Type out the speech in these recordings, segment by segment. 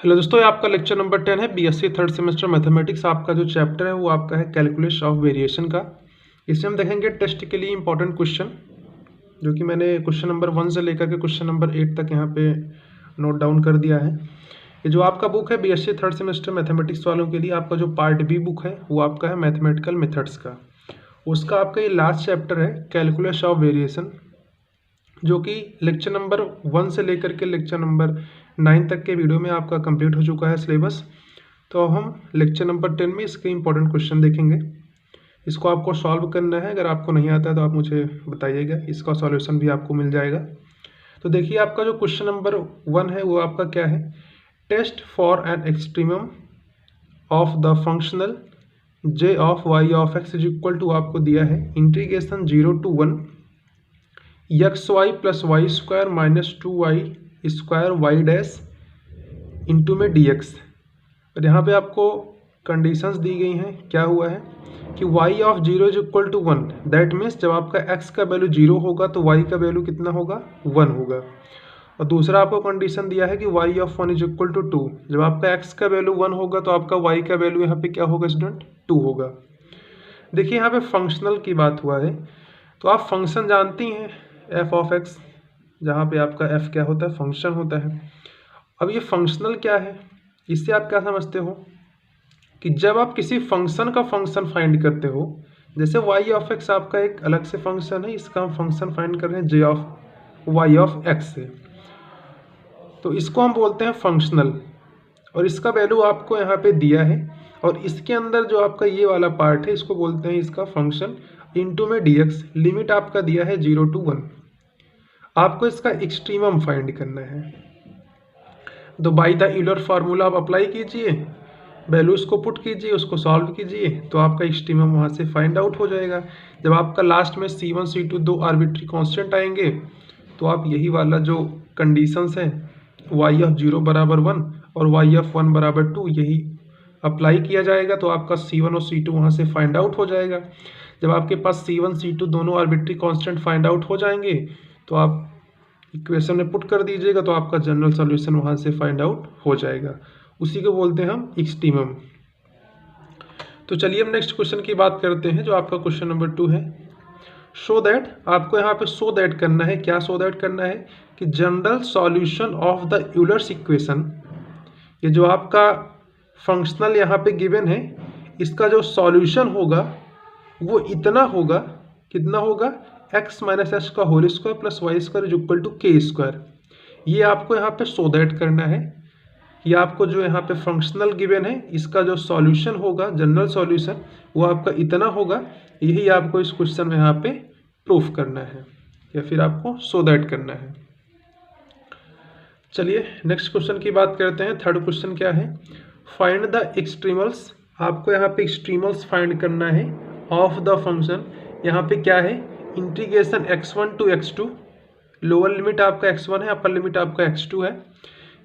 Hello दोस्तों, ये आपका लेक्चर नंबर 10 है बीएससी थर्ड सेमेस्टर मैथमेटिक्स। आपका जो चैप्टर है वो आपका है कैलकुलस ऑफ वेरिएशन का। इसमें हम देखेंगे टेस्ट के लिए इंपॉर्टेंट क्वेश्चन, जो कि मैंने क्वेश्चन नंबर 1 से लेकर के क्वेश्चन नंबर 8 तक यहाँ पे नोट डाउन कर दिया है। ये जो आपका बुक है बीएससी थर्ड सेमेस्टर मैथमेटिक्स वालों के लिए, आपका जो पार्ट बी बुक है वो आपका है मैथमेटिकल मेथड्स का। उसका आपका ये लास्ट चैप्टर है कैलकुलस ऑफ वेरिएशन, जो कि लेक्चर नंबर 1 से लेकर के लेक्चर नंबर 9 तक के वीडियो में आपका कंप्लीट हो चुका है सिलेबस। तो अब हम लेक्चर नंबर 10 में इसके इंपॉर्टेंट क्वेश्चन देखेंगे। इसको आपको सॉल्व करना है। अगर आपको नहीं आता है तो आप मुझे बताइएगा, इसका सॉल्यूशन भी आपको मिल जाएगा। तो देखिए, आपका जो क्वेश्चन नंबर 1 है वो आपका क्या है, test for an extremum of the functional j of y of x is equal to आपको दिया है integration 0 to 1 X Y plus Y square minus 2y square Y dash into में dx। और यहाँ पे आपको कंडीशंस दी गई हैं। क्या हुआ है कि y of 0 is equal to 1, that means जब आपका x का वैल्यू 0 होगा तो y का वैल्यू कितना होगा, 1 होगा। और दूसरा आपको कंडीशन दिया है कि y of 1 is equal to 2, जब आपका x का वैल्यू 1 होगा तो आपका y का वैल्यू यहाँ पे क्या होगा स्टूडेंट, 2 होगा। देखिए, यहाँ पे फंक्शनल की बात हुआ है, तो आप फंक्शन जानती हैं f ऑफ x, जहाँ पे आपका f क्या होता है, फंक्शन होता है। अब ये फंक्शनल क्या है, इससे आप क्या समझते हो कि जब आप किसी फंक्शन का फंक्शन फाइंड करते हो, जैसे y ऑफ x आपका एक अलग से फंक्शन है, इसका हम फंक्शन फाइंड कर रहे हैं j of y of x से, तो इसको हम बोलते हैं फंक्शनल। और इसका वैल्यू आपको यहाँ पे दिया है, और इसके अंदर जो आपका ये वाला पार्ट है इसको बोलते हैं इसका फंक्शन इंटू में dx। लिमिट आपका दिया है 0 to 1। आपको इसका एक्सट्रीमम फाइंड करना है, तो बाई द यूलर फार्मूला आप अप्लाई कीजिए, वैल्यूज को पुट कीजिए, उसको सॉल्व कीजिए, तो आपका एक्सट्रीमम वहाँ से फाइंड आउट हो जाएगा। जब आपका लास्ट में C1 C2 दो आर्बिट्री कांस्टेंट आएंगे, तो आप यही वाला जो कंडीशंस हैं y ऑफ 0 बराबर 1 और y ऑफ 1 बराबर 2, यही अप्लाई किया जाएगा, तो आपका C1 और C2 वहाँ से फाइंड आउट हो जाएगा। जब आपके पास C1 C2 दोनों आर्बिट्री कांस्टेंट फाइंड आउट हो जाएंगे, तो आप इक्वेशन में पुट कर दीजिएगा, तो आपका जनरल सॉल्यूशन वहाँ से फाइंड आउट हो जाएगा। उसी को बोलते हैं हम एक्सट्रीमम। तो चलिए हम नेक्स्ट क्वेश्चन की बात करते हैं, जो आपका क्वेश्चन नंबर 2 है। शो दैट, आपको यहाँ पे शो दैट करना है। क्या शो दैट करना है कि general solution of the Euler's equation, ये जो आपका फंक्शनल यहाँ पे गिवन है, इसका जो सॉल्यूशन होगा वो इतना होगा, कितना होगा, x माइनस एस का whole square plus Y square is equal to K square. ये आपको यहाँ पे शो दैट करना है। ये आपको जो यहाँ पे फंक्शनल गिवन है, इसका जो सॉल्यूशन होगा, जनरल सॉल्यूशन, वो आपका इतना होगा। यही आपको इस क्वेश्चन में यहाँ पे प्रूफ करना है, या फिर आपको शो दैट करना है। चलिए नेक्स्ट क्वेश्चन की बात करते हैं। थर्ड क्वेश्चन क्या है, फाइंड द एक्सट्रीमल्स। आपको यहाँ पे एक्सट्रीमल्स फाइंड करना है ऑफ द फंक्शन। यहाँ पे क्या है, integration x1 to x2, lower limit आपका x1 है, अपर लिमिट आपका x2 है।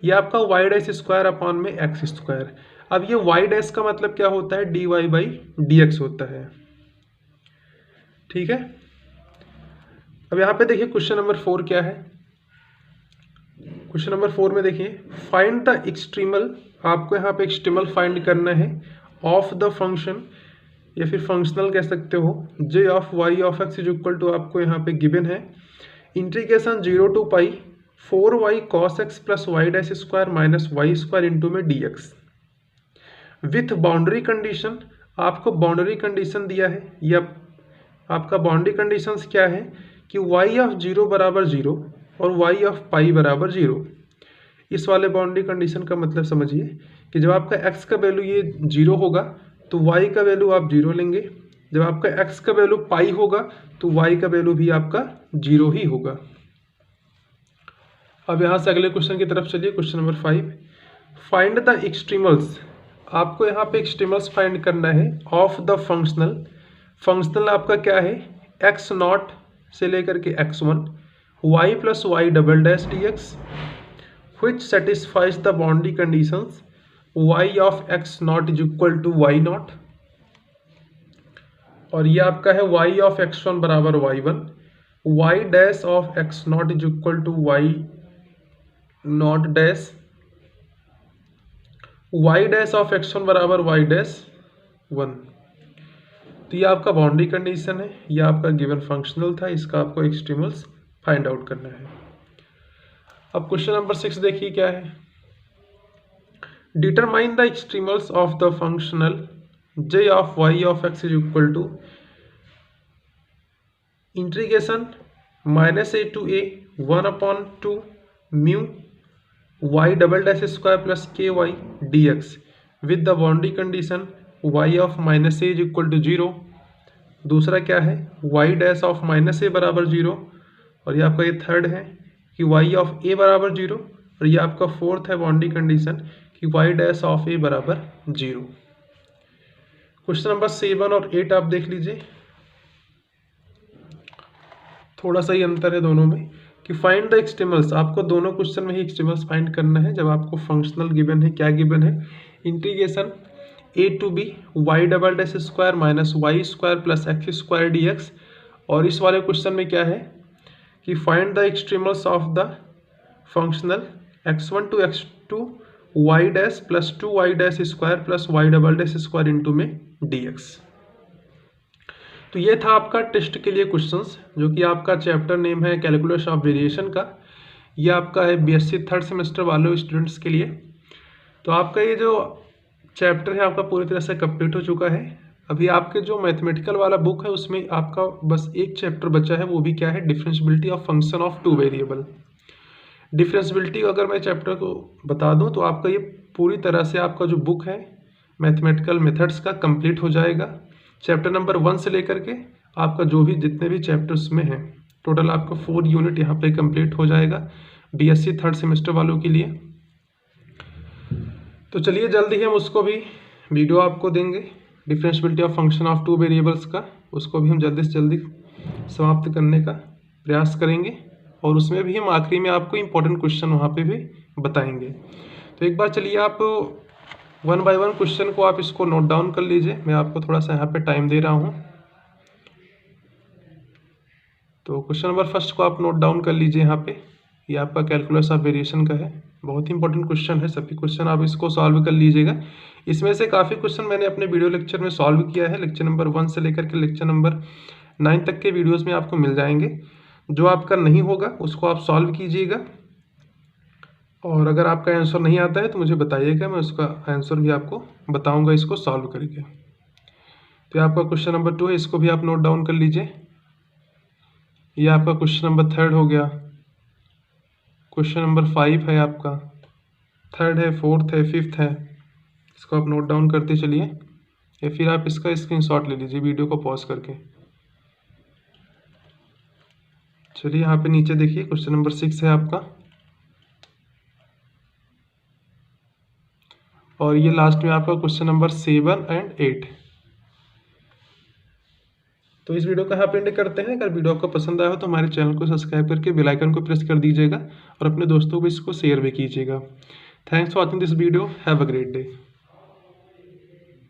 ये आपका y डैश स्क्वायर अपॉन में x स्क्वायर। अब ये y डैश का मतलब क्या होता है, dy बाई dx होता है। ठीक है। अब यहाँ पे देखिए क्वेश्चन नंबर 4 क्या है। क्वेश्चन नंबर 4 में देखिए, फाइंड द एक्सट्रीमल। आपको यहाँ पे एक्सट्रीमल फाइंड करना है ऑफ द फंक्शन, या फिर फंक्शनल कह सकते हो, j of y of x is equal to आपको यहाँ पे गिवन है integration 0 to pi 4y cos x plus y dash square minus Y square into में dx विथ बाउंड्री कंडीशन। आपको बाउंड्री कंडीशन दिया है। यह आपका बाउंड्री कंडीशंस क्या है कि y ऑफ 0 बराबर 0 और y ऑफ पाई बराबर 0। इस वाले बाउंड्री कंडीशन का मतलब समझिए कि जब आपका x का वैल्यू ये 0 होगा तो y का वैल्यू आप 0 लेंगे। जब आपका x का वैल्यू पाई होगा तो y का वैल्यू भी आपका 0 ही होगा। अब यहाँ से अगले क्वेश्चन की तरफ चलिए। Question number 5, find the extremals. आपको यहाँ पे एक्सट्रीमल्स फाइंड करना है ऑफ द फंक्शनल। फंक्शनल आपका क्या है, x0 से लेकर के x1 y plus Y double dash dx which satisfies the boundary conditions y of x0 is equal to y0, और ये आपका है y ऑफ x1 बराबर y1, y dash of x0 is equal to y not dash y dash of x1 बराबर Y dash 1। तो ये आपका boundary condition है, ये आपका गिवन फंक्शनल था, इसका आपको एक्सट्रीमल्स फाइंड आउट करना है। अब क्वेश्चन नंबर 6 देखिए क्या है। Determine the extremals of the functional j of y of x is equal to integration -a to a 1/2 mu y double dash square plus K Y D X with the boundary condition y of -a is equal to 0। दूसरा क्या है, y dash of -a बराबर 0, और ये आपका ये third है कि y ऑफ a बराबर 0, और ये आपका फोर्थ है बाउंड्री कंडीशन कि y डैश ऑफ a बराबर 0। क्वेश्चन नंबर 7 और 8 आप देख लीजिए, थोड़ा सा ही अंतर है दोनों में कि फाइंड द एक्सट्रीमल्स। आपको दोनों क्वेश्चन में ही एक्सट्रीमल्स फाइंड करना है। जब आपको फंक्शनल गिवन है, क्या गिवन है, integration a to b y double dash square minus Y square plus X square D X, और इस वाले क्वेश्चन में क्या है कि find the extremals of the functional x1 to x2 y dash plus 2y dash square plus Y double dash square into में dx। तो ये था आपका टेस्ट के लिए क्वेश्चंस, जो कि आपका चैप्टर नेम है कैलकुलस ऑफ वेरिएशन का। ये आपका है बीएससी थर्ड सेमेस्टर वाले स्टूडेंट्स के लिए। तो आपका ये जो चैप्टर है आपका पूरी तरह से कंप्लीट हो चुका है। अभी आपके जो मैथमेटिकल वाला बुक है उसमें आपका बस एक चैप्टर बचा है, वो भी क्या है, differentiability of function of two variable. Differentiability अगर मैं चैप्टर को बता दूं तो आपका ये पूरी तरह से आपका जो बुक है मैथमेटिकल मेथड्स का कंप्लीट हो जाएगा। चैप्टर नंबर 1 से लेकर के आपका जो भी जितने भी चैप्टर्स में हैं, टोटल आपका 4 यूनिट यहाँ पे कंप्लीट हो जाएगा बीएससी थर्ड सेमेस्टर वालों के लिए। तो चलिए जल्दी ही हम उसको भी वीडियो आपको देंगे, differentiability of function of two variables का, उसको भी हम जल्दी से जल्दी समाप्त करने का प्रयास करेंगे, और उसमें भी हम आखिरी में आपको इम्पोर्टेंट क्वेश्चन वहाँ पे भी बताएंगे। तो एक बार चलिए आप 1 बाय 1 क्वेश्चन को आप इसको नोट डाउन कर लीजिए। मैं आपको थोड़ा सा यहाँ पे टाइम दे रहा हूँ। तो क्वेश्चन नंबर फर्स्ट को आप नोट डाउन कर लीजिए यहाँ पे। ये आपका कैलकुलस ऑफ वेरिएशन का है, बहुत ही इंपॉर्टेंट क्वेश्चन है। सभी क्वेश्चन आप इसको सॉल्व कर लीजिएगा। इसमें से काफ़ी क्वेश्चन मैंने अपने वीडियो लेक्चर में सॉल्व किया है। लेक्चर नंबर 1 से लेकर के लेक्चर नंबर 9 तक के वीडियोज़ में आपको मिल जाएंगे। जो आपका नहीं होगा उसको आप सॉल्व कीजिएगा, और अगर आपका आंसर नहीं आता है तो मुझे बताइएगा, मैं उसका आंसर भी आपको बताऊंगा इसको सॉल्व करके। तो ये आपका क्वेश्चन नंबर 2 है, इसको भी आप नोट डाउन कर लीजिए। ये आपका क्वेश्चन नंबर 3 हो गया। क्वेश्चन नंबर 5 है आपका, 3rd है, 4th है, 5th है, इसको आप नोट डाउन करते चलिए, या फिर आप इसका स्क्रीनशॉट ले लीजिए वीडियो को पॉज करके। चलिए यहाँ पे नीचे देखिए, क्वेश्चन नंबर 6 है आपका, और ये लास्ट में आपका क्वेश्चन नंबर 7 और 8। तो इस वीडियो का यहाँ पे एंड करते हैं। अगर वीडियो आपको पसंद आया हो तो हमारे चैनल को सब्सक्राइब करके बेल आइकन को प्रेस कर दीजिएगा, और अपने दोस्तों को इसको शेयर भी कीजिएगा। Thanks for watching this video, have a great day.